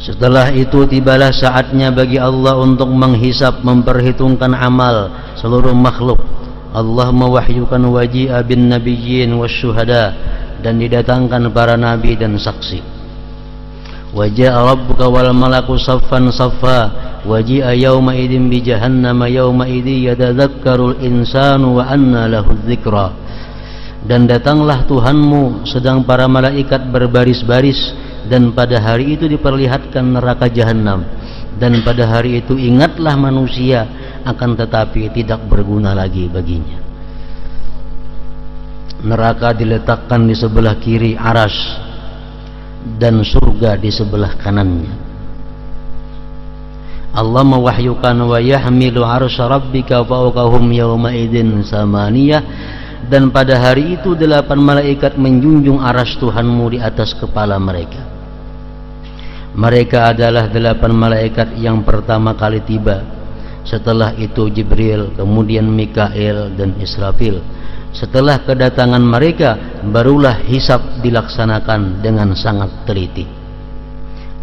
Setelah itu tibalah saatnya bagi Allah untuk menghisap, memperhitungkan amal seluruh makhluk. Allah mewahyukan waji'a bin nabiyyin wasyuhada, dan didatangkan para nabi dan saksi. Waja'a rabbuka wal malaku saffan saffa, waji'a yawma idin bi jahannama yawma idin yatadzakkarul insanu wa anna lahu dzikra. Dan datanglah Tuhanmu sedang para malaikat berbaris-baris, dan pada hari itu diperlihatkan neraka jahanam, dan pada hari itu ingatlah manusia, akan tetapi tidak berguna lagi baginya. Neraka diletakkan di sebelah kiri Arsy, dan surga di sebelah kanannya. Allah mewahyukan wa yahmilu arsya rabbika fawqahum yawma idzin samaniyah, dan pada hari itu 8 malaikat menjunjung arsy Tuhanmu di atas kepala mereka. Mereka adalah 8 malaikat yang pertama kali tiba. Setelah itu Jibril, kemudian Mikail dan Israfil. Setelah kedatangan mereka, barulah hisab dilaksanakan dengan sangat teliti.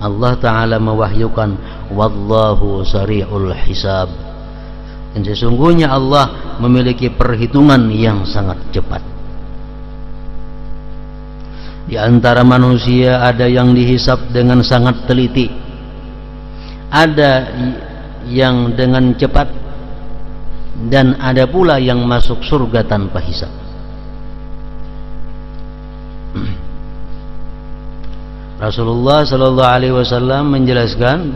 Allah Ta'ala mewahyukan wallahu sari'ul hisab, dan sesungguhnya Allah memiliki perhitungan yang sangat cepat. Di antara manusia ada yang dihisab dengan sangat teliti, ada yang dengan cepat, dan ada pula yang masuk surga tanpa hisab. Rasulullah sallallahu alaihi wasallam menjelaskan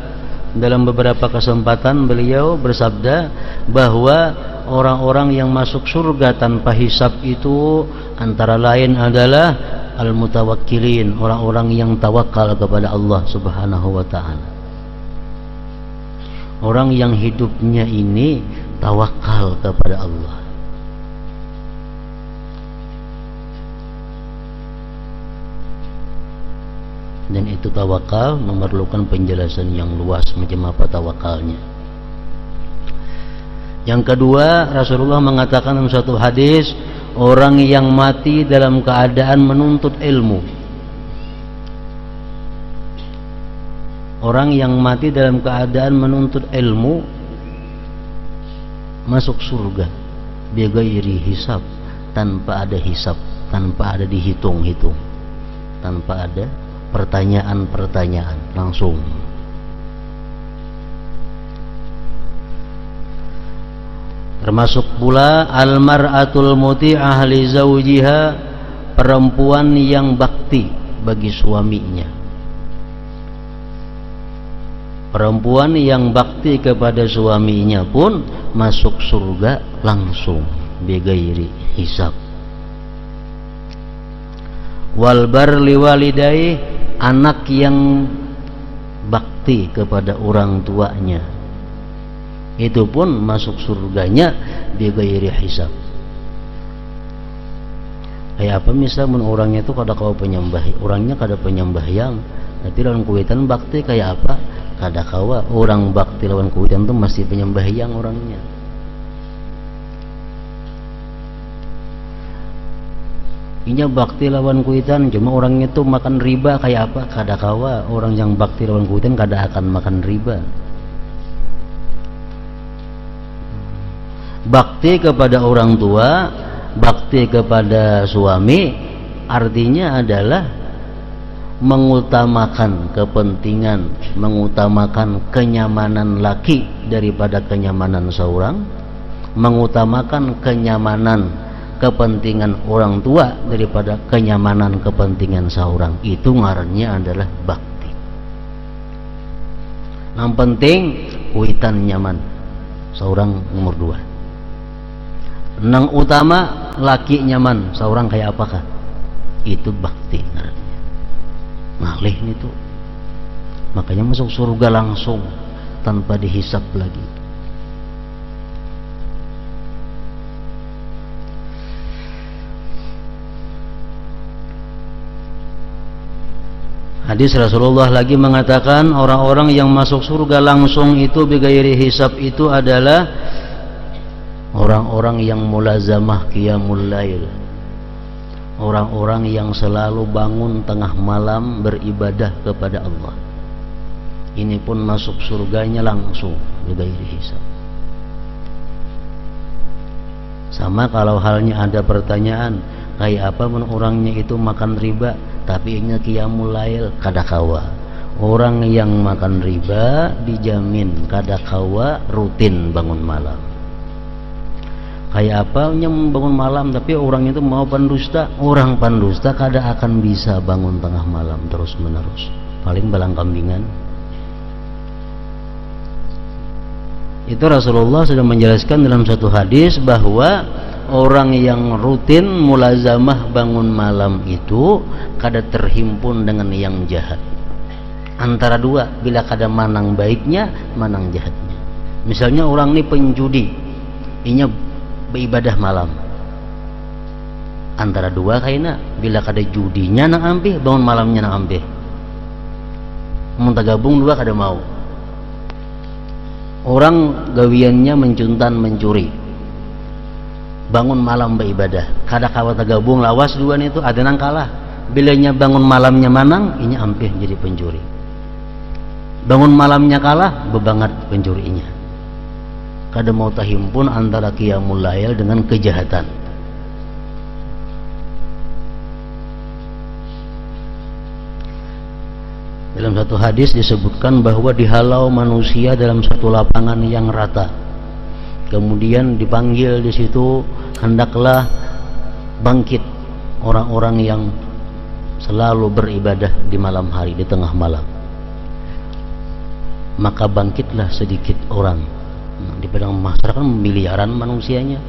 dalam beberapa kesempatan, beliau bersabda bahwa orang-orang yang masuk surga tanpa hisab itu antara lain adalah al-mutawakkilin, orang-orang yang tawakal kepada Allah Subhanahu wa taala. Orang yang hidupnya ini tawakal kepada Allah. Dan itu tawakal memerlukan penjelasan yang luas macam apa tawakalnya. Yang kedua, Rasulullah mengatakan dalam satu hadis, orang yang mati dalam keadaan menuntut ilmu. Orang yang mati dalam keadaan menuntut ilmu masuk surga bighairi hisab, tanpa ada hisab, tanpa ada dihitung-hitung, tanpa ada pertanyaan-pertanyaan, langsung. Termasuk pula almar'atul muti'ah li zawjiha, perempuan yang bakti bagi suaminya. Perempuan yang bakti kepada suaminya pun masuk surga langsung bighairi hisab. Wal barli walidayhi, anak yang bakti kepada orang tuanya, itu pun masuk surganya bighairi hisab. Kayak apa misalnya orangnya itu kada kau penyembah, orangnya kada penyembahyang, tapi lawan kuitan bakti kayak apa? Kada kawa orang bakti lawan kuitan itu masih penyembahyang orangnya. Inya bakti lawan kuitan, cuma orangnya itu makan riba kayak apa? Kada kawa orang yang bakti lawan kuitan kada akan makan riba. Bakti kepada orang tua, bakti kepada suami, artinya adalah mengutamakan kepentingan, mengutamakan kenyamanan laki daripada kenyamanan seorang, mengutamakan kenyamanan kepentingan orang tua daripada kenyamanan kepentingan seorang. Itu ngarannya adalah bakti. Yang penting kuitan nyaman, seorang nomor 2. Nang utama laki nyaman, seorang kayak apakah? Itu bakti ngarannya. Ngalih itu, makanya masuk surga langsung tanpa dihisap lagi. Hadis Rasulullah lagi mengatakan orang-orang yang masuk surga langsung itu bighairi hisab itu adalah orang-orang yang mulazamah qiyamul lail, orang-orang yang selalu bangun tengah malam beribadah kepada Allah. ini pun masuk surganya langsung bighairi hisab. Sama kalau halnya ada pertanyaan, kayak apa orangnya itu makan riba tapi ingin qiyamul lail, kada kawa. Orang yang makan riba dijamin kada kawa rutin bangun malam. Kayak apa yang bangun malam tapi orang itu mau pendusta, orang pendusta kada akan bisa bangun tengah malam terus menerus, paling balang kambingan. Itu Rasulullah sudah menjelaskan dalam satu hadis bahwa orang yang rutin mulazamah bangun malam itu kada terhimpun dengan yang jahat. Antara dua, bila kada manang baiknya, manang jahatnya. Misalnya orang ini penjudi, inya beribadah malam. Antara dua kayaknya, bila kada judinya nang ampih, bangun malamnya nang ampih. Mau gabung dua kada mau. Orang gawiannya mencuntan mencuri, bangun malam beribadah, kada kawat gabung lawas dua itu ada nang kalah. Bilanya bangun malamnya manang, ini ampih jadi pencuri. Bangun malamnya kalah, bebangat pencurinya. Kada mau tahimpun antara qiyamul lail dengan kejahatan. Dalam satu hadis disebutkan bahwa dihalau manusia dalam satu lapangan yang rata. Kemudian dipanggil di situ, hendaklah bangkit orang-orang yang selalu beribadah di malam hari, di tengah malam. Maka bangkitlah sedikit orang. Di padang mahsyar kan miliaran manusianya.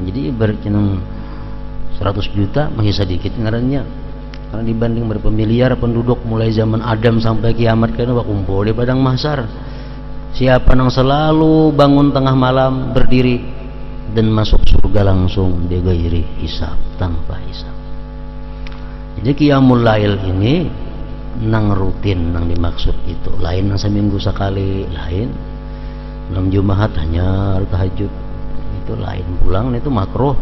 Jadi berkenang 100 juta masih sedikit ngarannya. Karena dibanding berapa miliar penduduk mulai zaman Adam sampai kiamat kan kumpul di padang mahsyar. Siapa yang selalu bangun tengah malam berdiri dan masuk surga langsung bighairi hisab, tanpa hisab. Jadi qiyamul lail ini nang rutin nang dimaksud itu. Lain nang seminggu sekali, lain malam Jumat hanya tahajud, itu lain. Pulang itu makruh.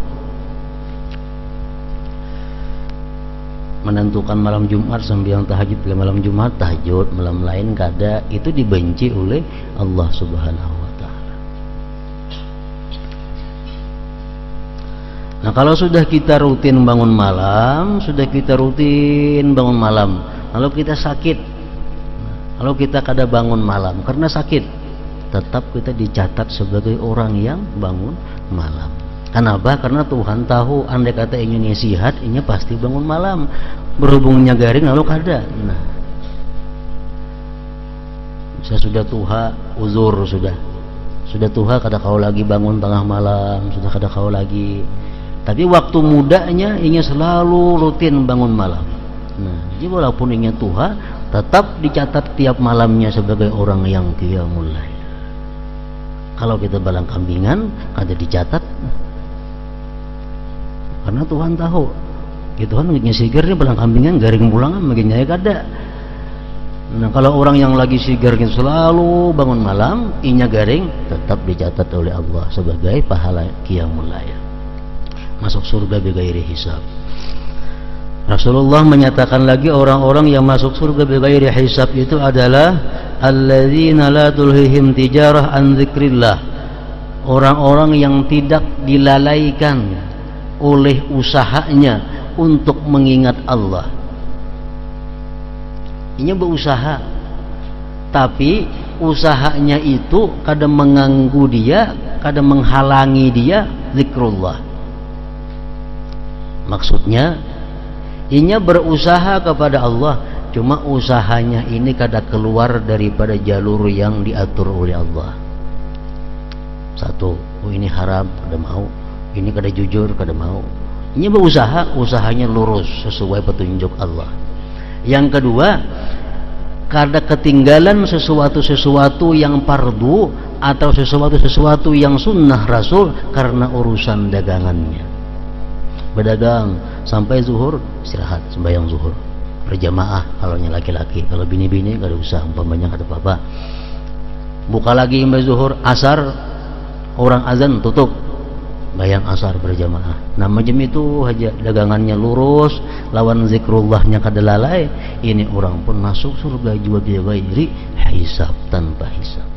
Menentukan malam Jumat sembahyang tahajud bila malam Jumat tahajud, malam lain kada, itu dibenci oleh Allah Subhanahu wa taala. Nah, kalau sudah kita rutin bangun malam, lalu kita sakit, lalu kita kada bangun malam karena sakit, tetap kita dicatat sebagai orang yang bangun malam. Kenapa? Karena Tuhan tahu andai kata ingin sihat, ini pasti bangun malam. Berhubungnya garing lalu kada. Nah, saya sudah tuha, uzur sudah tuha, kada kau lagi bangun tengah malam, sudah kada kau lagi. Tapi waktu mudanya ingin selalu rutin bangun malam. Nah, jadi walaupun ingin tuha, tetap dicatat tiap malamnya sebagai orang yang qiyamul lail. Kalau kita balang kambingan, kada dicatat. Karena Tuhan tahu, Tuhan ngisigar nih balang kambingan garing pulangan maginya ya kada. Nah, kalau orang yang lagi sigar selalu bangun malam, inya garing, tetap dicatat oleh Allah sebagai pahala qiyamul lail, masuk surga bighairi hisab. Rasulullah menyatakan lagi orang-orang yang masuk surga bighairi hisab itu adalah alladzina la tulhihim tijarah an dzikrillah, orang-orang yang tidak dilalaikan oleh usahanya untuk mengingat Allah. Ini berusaha, tapi usahanya itu kadang mengganggu dia, kadang menghalangi dia zikrullah. Maksudnya inya berusaha kepada Allah, cuma usahanya ini kada keluar daripada jalur yang diatur oleh Allah. Satu, ini haram, kada mau. Ini kada jujur, kada mau. Ini berusaha, usahanya lurus sesuai petunjuk Allah. Yang kedua, kada ketinggalan sesuatu yang fardu atau sesuatu yang sunnah Rasul karena urusan dagangannya. Berdagang sampai zuhur, istirahat, sembahyang zuhur berjamaah kalau laki-laki. Kalau bini-bini kada usah, umpamanya kada apa-apa. Buka lagi sampai zuhur, asar orang azan tutup, bayang asar berjamaah. Nah, macam itu aja, dagangannya lurus, lawan zikrullahnya kada lalai, ini orang pun masuk surga juga bi ghairi hisab, tanpa hisab.